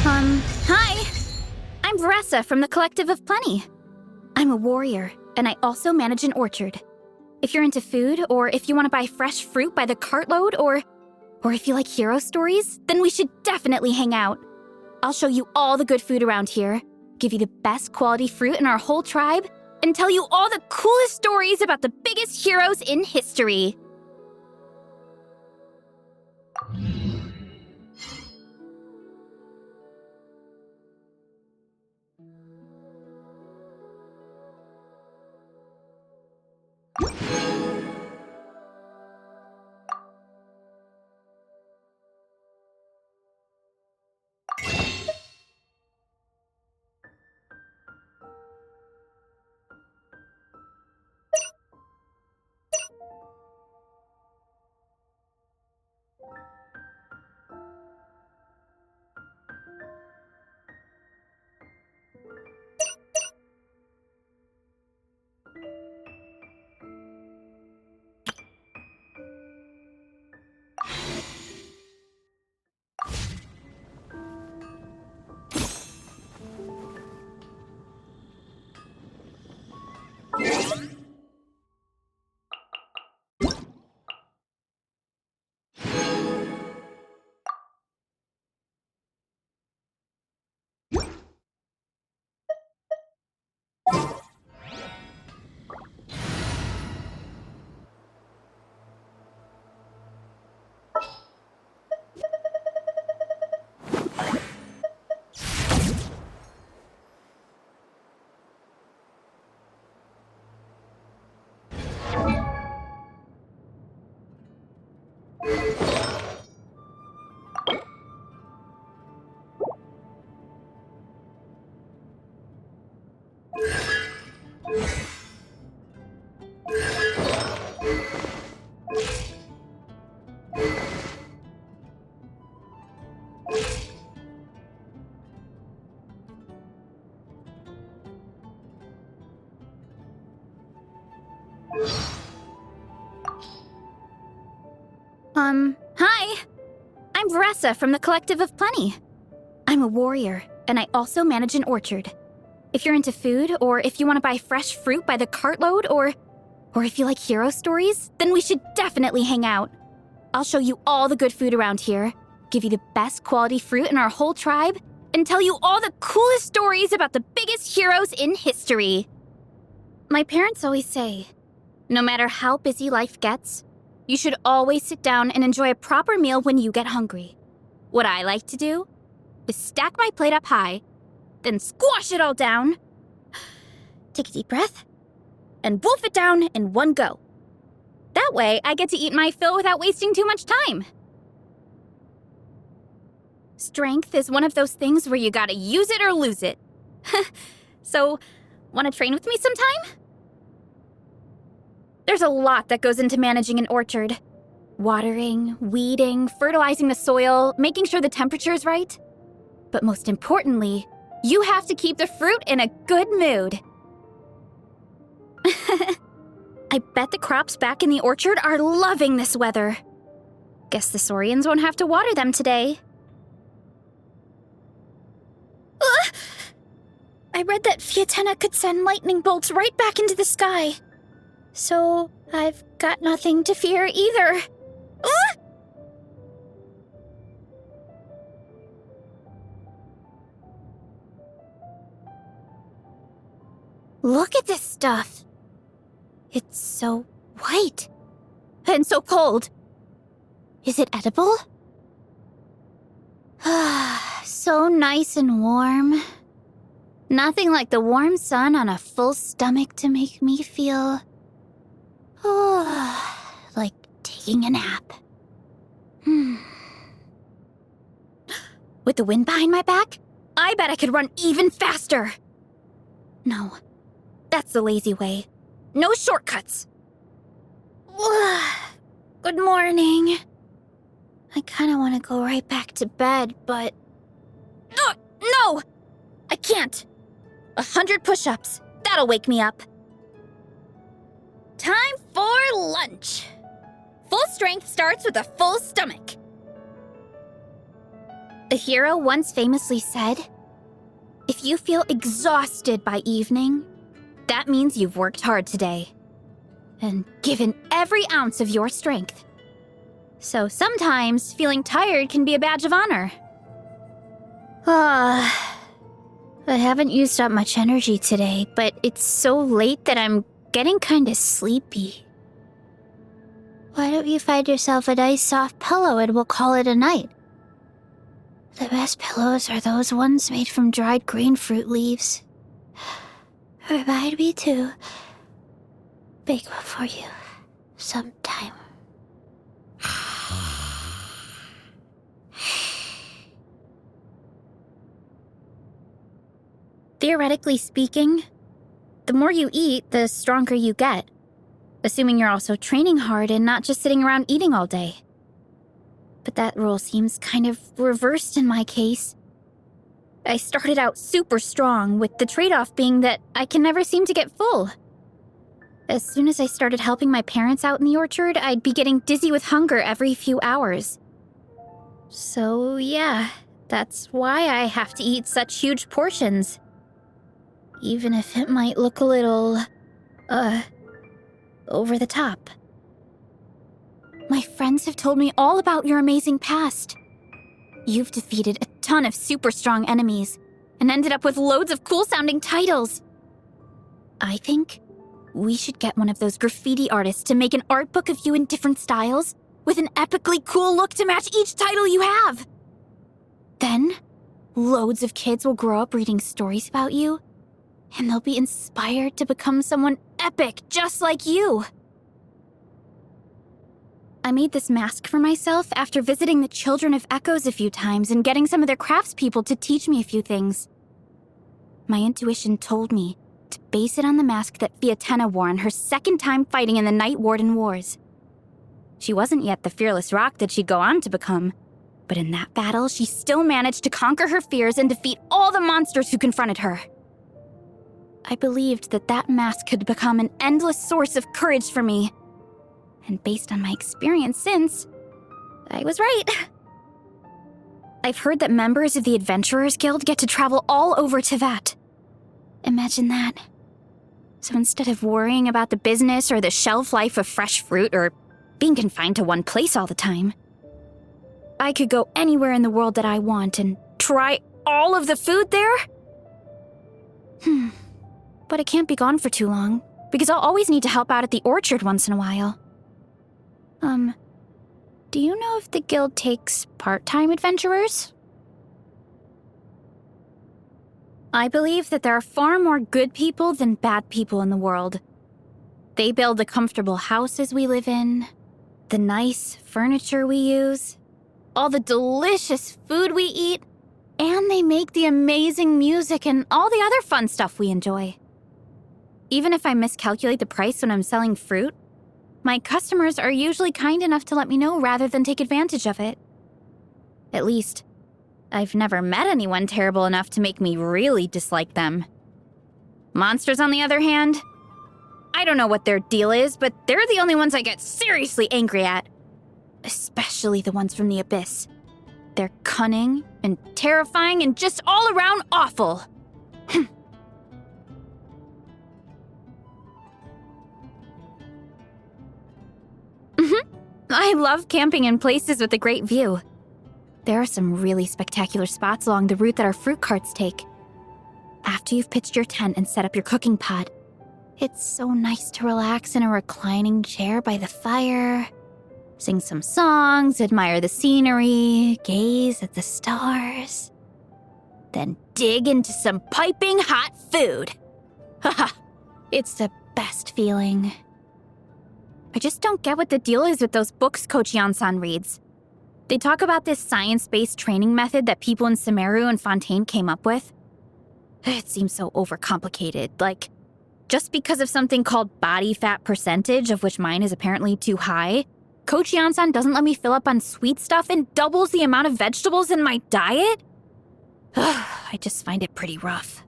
Hi! I'm Varesa from the Collective of Plenty. I'm a warrior, and I also manage an orchard. If you're into food, or if you want to buy fresh fruit by the cartload, or if you like hero stories, then we should definitely hang out. I'll show you all the good food around here, give you the best quality fruit in our whole tribe, and tell you all the coolest stories about the biggest heroes in history. Hi! I'm Varesa from the Collective of Plenty. I'm a warrior, and I also manage an orchard. If you're into food, or if you want to buy fresh fruit by the cartload, or if you like hero stories, then we should definitely hang out. I'll show you all the good food around here, give you the best quality fruit in our whole tribe, and tell you all the coolest stories about the biggest heroes in history. My parents always say, no matter how busy life gets, you should always sit down and enjoy a proper meal when you get hungry. What I like to do is stack my plate up high, then squash it all down, take a deep breath, and wolf it down in one go. That way, I get to eat my fill without wasting too much time. Strength is one of those things where you gotta use it or lose it. So, wanna train with me sometime? There's a lot that goes into managing an orchard. Watering, weeding, fertilizing the soil, making sure the temperature is right. But most importantly, you have to keep the fruit in a good mood. I bet the crops back in the orchard are loving this weather. Guess the Saurians won't have to water them today. I read that Fiatena could send lightning bolts right back into the sky. So, I've got nothing to fear either. Look at this stuff. It's so white. And so cold. Is it edible? So nice and warm. Nothing like the warm sun on a full stomach to make me feel... like taking a nap. With the wind behind my back, I bet I could run even faster. No, that's the lazy way. No shortcuts. Good morning. I kinda wanna go right back to bed, but... No! I can't. 100 push-ups. That'll wake me up. Time for lunch. Full strength starts with a full stomach. A hero once famously said, "If you feel exhausted by evening, that means you've worked hard today and given every ounce of your strength. So sometimes feeling tired can be a badge of honor." I haven't used up much energy today, but it's so late that I'm getting kinda sleepy. Why don't you find yourself a nice soft pillow and we'll call it a night? The best pillows are those ones made from dried green fruit leaves. Remind me to bake one for you sometime. Theoretically speaking, the more you eat, the stronger you get. Assuming you're also training hard and not just sitting around eating all day. But that rule seems kind of reversed in my case. I started out super strong, with the trade-off being that I can never seem to get full. As soon as I started helping my parents out in the orchard, I'd be getting dizzy with hunger every few hours. So yeah, that's why I have to eat such huge portions. Even if it might look a little, over the top. My friends have told me all about your amazing past. You've defeated a ton of super strong enemies and ended up with loads of cool-sounding titles. I think we should get one of those graffiti artists to make an art book of you in different styles with an epically cool look to match each title you have. Then, loads of kids will grow up reading stories about you, and they'll be inspired to become someone epic just like you. I made this mask for myself after visiting the Children of Echoes a few times and getting some of their craftspeople to teach me a few things. My intuition told me to base it on the mask that Fiatenna wore on her second time fighting in the Night Warden Wars. She wasn't yet the fearless rock that she'd go on to become, but in that battle, she still managed to conquer her fears and defeat all the monsters who confronted her. I believed that that mask could become an endless source of courage for me. And based on my experience since, I was right. I've heard that members of the Adventurers Guild get to travel all over Teyvat. Imagine that. So instead of worrying about the business or the shelf life of fresh fruit or being confined to one place all the time, I could go anywhere in the world that I want and try all of the food there? But I can't be gone for too long, because I'll always need to help out at the orchard once in a while. Do you know if the guild takes part-time adventurers? I believe that there are far more good people than bad people in the world. They build the comfortable houses we live in, the nice furniture we use, all the delicious food we eat, and they make the amazing music and all the other fun stuff we enjoy. Even if I miscalculate the price when I'm selling fruit, my customers are usually kind enough to let me know rather than take advantage of it. At least, I've never met anyone terrible enough to make me really dislike them. Monsters, on the other hand, I don't know what their deal is, but they're the only ones I get seriously angry at. Especially the ones from the Abyss. They're cunning and terrifying and just all around awful. I love camping in places with a great view. There are some really spectacular spots along the route that our fruit carts take. After you've pitched your tent and set up your cooking pot, it's so nice to relax in a reclining chair by the fire, sing some songs, admire the scenery, gaze at the stars, then dig into some piping hot food. Haha, it's the best feeling. I just don't get what the deal is with those books Coach Yansan reads. They talk about this science-based training method that people in Sumeru and Fontaine came up with. It seems so overcomplicated, like, just because of something called body fat percentage, of which mine is apparently too high, Coach Yansan doesn't let me fill up on sweet stuff and doubles the amount of vegetables in my diet? I just find it pretty rough.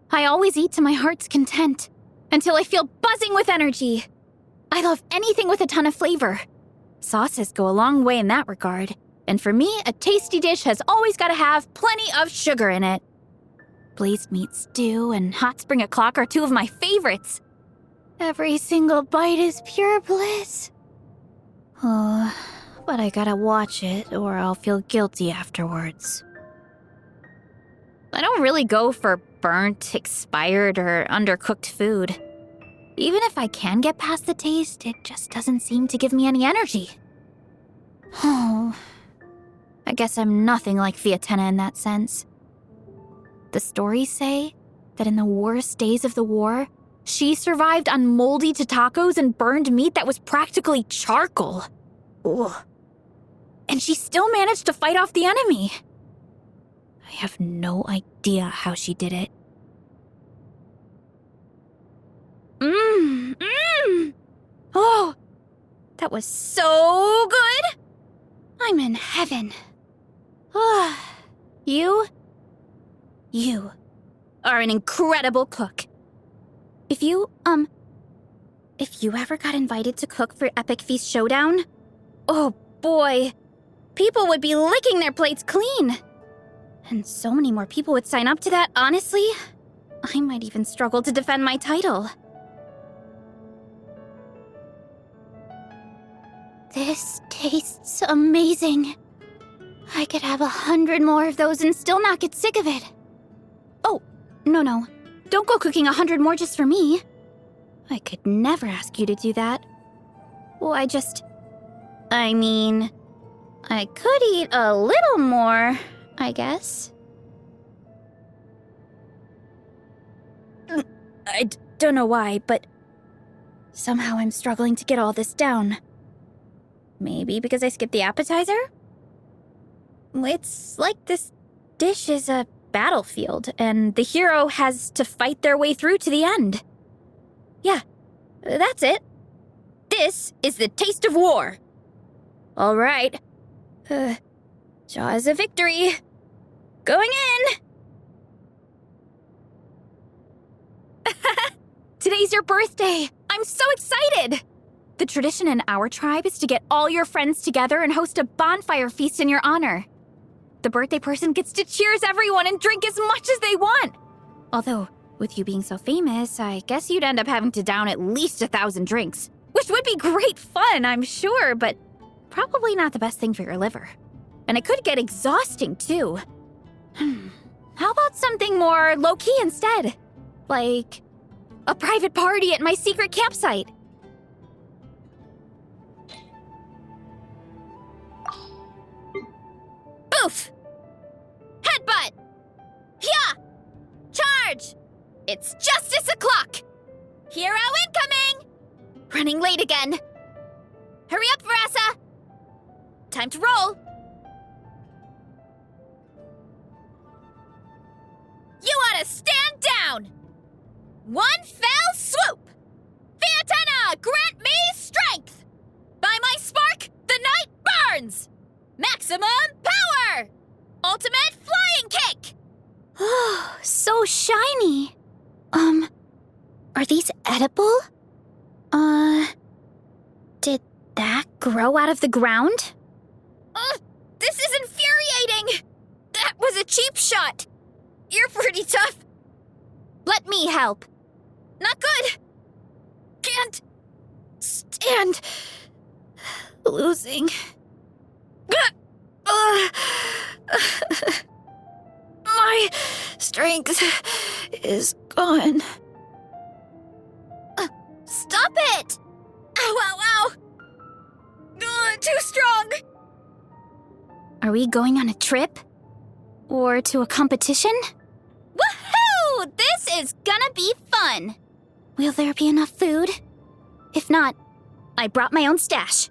I always eat to my heart's content, until I feel buzzing with energy. I love anything with a ton of flavor. Sauces go a long way in that regard, and for me, a tasty dish has always got to have plenty of sugar in it. Blazed meat stew and hot spring o'clock are two of my favorites. Every single bite is pure bliss. Oh, but I gotta watch it or I'll feel guilty afterwards. I don't really go for burnt, expired, or undercooked food. Even if I can get past the taste, it just doesn't seem to give me any energy. Oh, I guess I'm nothing like Fiatena in that sense. The stories say that in the worst days of the war, she survived on moldy tacos and burned meat that was practically charcoal. Ugh. And she still managed to fight off the enemy. I have no idea how she did it. Oh, that was so good! I'm in heaven. You are an incredible cook. If you ever got invited to cook for Epic Feast Showdown, oh boy, people would be licking their plates clean. And so many more people would sign up to that, honestly. I might even struggle to defend my title. This tastes amazing. I could have 100 more of those and still not get sick of it. Oh, no. Don't go cooking 100 more just for me. I could never ask you to do that. Well, I could eat a little more, I guess. I don't know why, but somehow I'm struggling to get all this down. Maybe because I skipped the appetizer? It's like this dish is a battlefield, and the hero has to fight their way through to the end. Yeah, that's it. This is the taste of war. All right. Jaws of victory. Going in! Today's your birthday! I'm so excited! The tradition in our tribe is to get all your friends together and host a bonfire feast in your honor. The birthday person gets to cheers everyone and drink as much as they want. Although, with you being so famous, I guess you'd end up having to down at least 1,000 drinks. Which would be great fun, I'm sure, but probably not the best thing for your liver. And it could get exhausting, too. How about something more low-key instead? Like a private party at my secret campsite. Boof! Headbutt! Yeah! Charge! It's justice o'clock! Hero incoming! Running late again. Hurry up, Varesa! Time to roll. You ought to stand down! One fell swoop! Fiatena, grant me strength! By my spark, the night burns! Maximum power! Ultimate flying kick! Oh, so shiny. Are these edible? Did that grow out of the ground? This is infuriating! That was a cheap shot! You're pretty tough. Let me help. Not good. Can't stand losing. My strength is gone. Stop it! Ow, ow, ow! Too strong! Are we going on a trip? Or to a competition? Woohoo! This is gonna be fun! Will there be enough food? If not, I brought my own stash.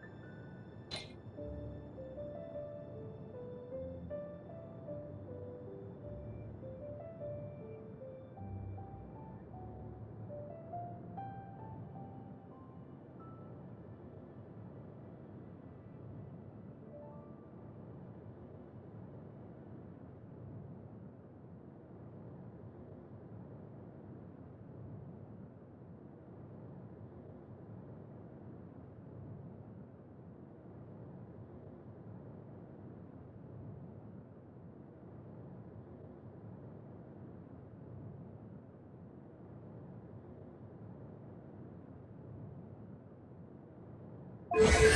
Woohoo!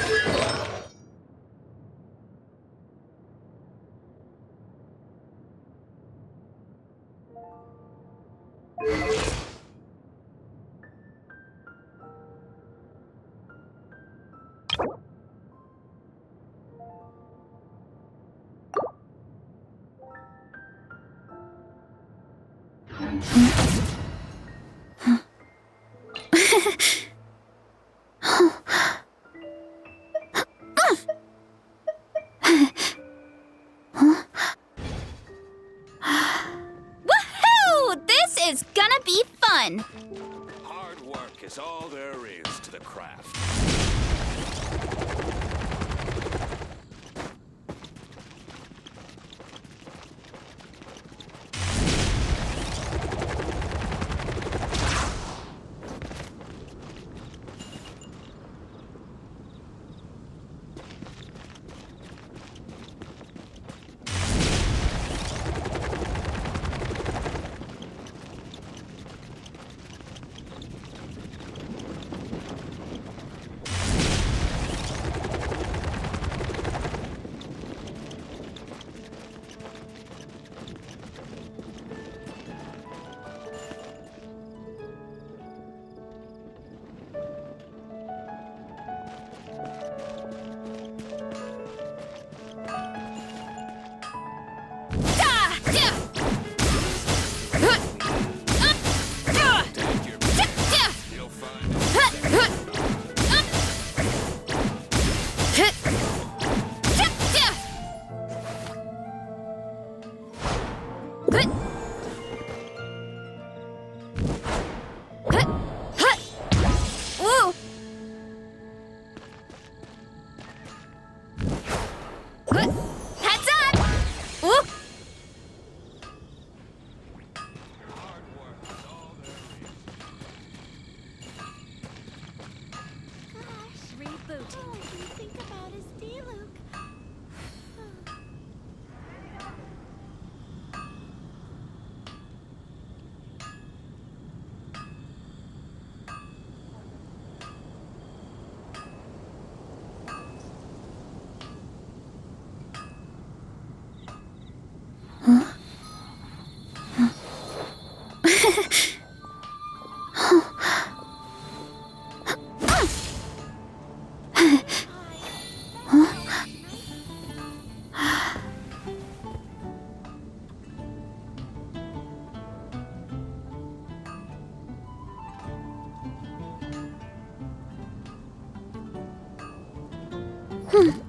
This is gonna be fun! Hard work is all there is to the craft. Heads up! Ooh. Hard work is all there is. Gosh, rebooting. All I can think about is D-Luke. Hmm.